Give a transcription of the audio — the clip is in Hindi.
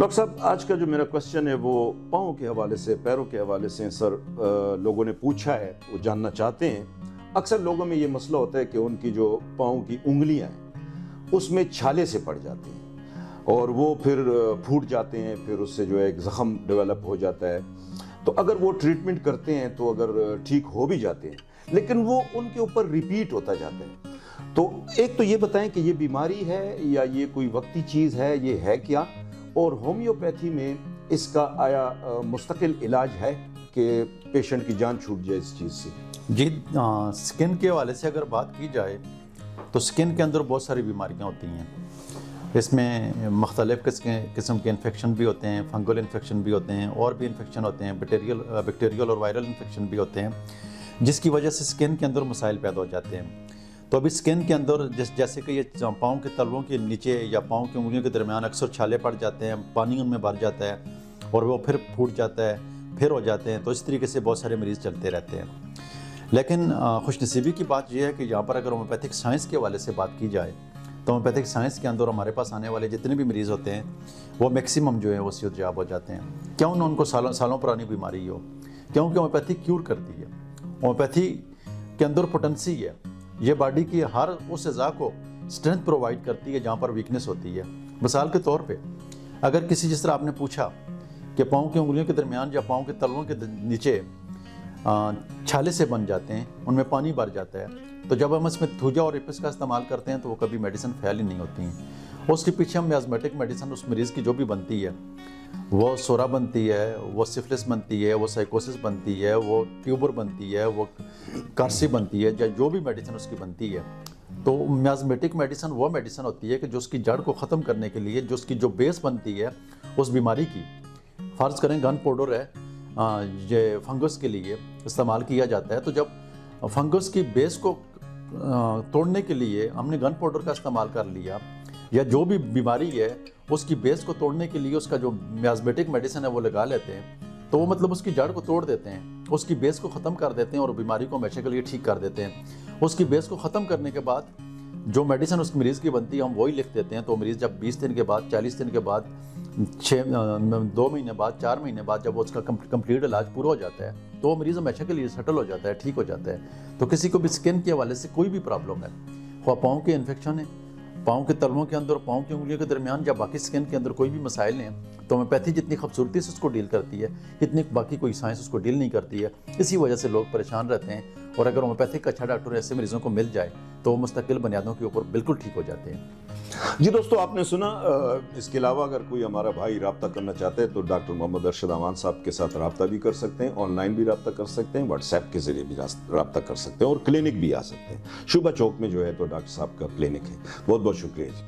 डॉक्टर साहब, आज का जो मेरा क्वेश्चन है वो पाँव के हवाले से, पैरों के हवाले से सर लोगों ने पूछा है, वो जानना चाहते हैं। अक्सर लोगों में ये मसला होता है कि उनकी जो पाँव की उंगलियां हैं उसमें छाले से पड़ जाते हैं और वो फिर फूट जाते हैं, फिर उससे जो है एक ज़ख़म डेवलप हो जाता है। तो अगर वो ट्रीटमेंट करते हैं तो अगर ठीक हो भी जाते हैं, लेकिन वो उनके ऊपर रिपीट होता जाता है। तो एक तो ये बताएं कि ये बीमारी है या ये कोई वक्ती चीज़ है, ये है क्या? और होम्योपैथी में इसका आया मुस्तकिल इलाज है कि पेशेंट की जान छूट जाए इस चीज़ से? जी, स्किन के हवाले से अगर बात की जाए तो स्किन के अंदर बहुत सारी बीमारियां होती हैं। इसमें मुख्तलिफ़ किस्म के इन्फेक्शन भी होते हैं, फंगल इन्फेक्शन भी होते हैं, और भी इन्फेक्शन होते हैं, बैक्टीरियल और वायरल इन्फेक्शन भी होते हैं, जिसकी वजह से स्किन के अंदर मसाइल पैदा हो जाते हैं। तो अभी स्किन के अंदर जैसे कि ये पाँव के तलवों के नीचे या पाँव की उंगलियों के दरमियान अक्सर छाले पड़ जाते हैं, पानी उनमें भर जाता है और वो फिर फूट जाता है, फिर हो जाते हैं। तो इस तरीके से बहुत सारे मरीज़ चलते रहते हैं। लेकिन खुशनसीबी की बात यह है कि यहाँ पर अगर होम्योपैथिक साइंस के हवाले से बात की जाए तो होम्योपैथिक साइंस के अंदर हमारे पास आने वाले जितने भी मरीज़ होते हैं वो मैक्सिमम जो है वो सेहतयाब हो जाते हैं। क्यों ना उनको सालों पुरानी बीमारी हो, क्योंकि होम्योपैथी क्यूर करती है। होम्योपैथी के अंदर पोटेंसी है, ये बॉडी की हर उस अज़ा को स्ट्रेंथ प्रोवाइड करती है जहाँ पर वीकनेस होती है। मिसाल के तौर पे अगर किसी, जिस तरह आपने पूछा कि पाँव की उंगलियों के दरमियान या पाँव के तलवों के नीचे छाले से बन जाते हैं, उनमें पानी भर जाता है, तो जब हम इसमें थूजा और रिपिस का इस्तेमाल करते हैं तो वो कभी मेडिसिन फेल ही नहीं होती हैं। उसके पीछे हम एजमेटिक मेडिसिन उस मरीज़ की जो भी बनती है, वो सोरा बनती है, वो सिफिलिस बनती है, वो साइकोसिस बनती है, वो ट्यूबर बनती है, वो कार्सी बनती है, या जो भी मेडिसिन उसकी बनती है, तो मियाज़मेटिक मेडिसिन वो मेडिसिन होती है कि जो उसकी जड़ को ख़त्म करने के लिए, जो उसकी जो बेस बनती है उस बीमारी की, फ़र्ज़ करें गन पाउडर है, ये फंगस के लिए इस्तेमाल किया जाता है। तो जब फंगस की बेस को तोड़ने के लिए हमने गन पाउडर का इस्तेमाल कर लिया, या जो भी बीमारी है उसकी बेस को तोड़ने के लिए उसका जो मियाज़मेटिक मेडिसिन है वो लगा लेते हैं, तो वो मतलब उसकी जड़ को तोड़ देते हैं, उसकी बेस को ख़त्म कर देते हैं और बीमारी को हमेशा के लिए ठीक कर देते हैं। उसकी बेस को ख़त्म करने के बाद जो मेडिसिन उस मरीज़ की बनती है हम वही लिख देते हैं। तो मरीज़ जब 20 दिन के बाद, 40 दिन के बाद, 2 महीने बाद, 4 महीने बाद जब उसका कंप्लीट इलाज पूरा हो जाता है तो वो मरीज़ हमेशा के लिए सेटल हो जाता है, ठीक हो जाता है। तो किसी को भी स्किन के हवाले से कोई भी प्रॉब्लम है, ख्वाह पाँव के इन्फेक्शन है, पाँव के तलवों के अंदर, पाँव की उंगलियों के दरमियान, या बाकी स्किन के अंदर कोई भी मसाइल हैं, तो होम्योपैथी जितनी खूबसूरती से उसको डील करती है इतनी बाकी कोई साइंस उसको डील नहीं करती है। इसी वजह से लोग परेशान रहते हैं। और अगर होम्योपैथिक अच्छा डॉक्टर ऐसे मरीजों को मिल जाए तो वो मुस्तकिल बुनियादों के ऊपर बिल्कुल ठीक हो जाते हैं। जी दोस्तों, आपने सुना। इसके अलावा अगर कोई हमारा भाई रब्ता करना चाहते हैं तो डॉक्टर मोहम्मद अरशद अमान साहब के साथ रब्ता भी कर सकते हैं, ऑनलाइन भी रब्ता कर सकते हैं, व्हाट्सएप के जरिए भी रब्ता कर सकते हैं और क्लिनिक भी आ सकते हैं। शुभा चौक में जो है तो डॉक्टर साहब का क्लिनिक है। बहुत बहुत शुक्रिया जी।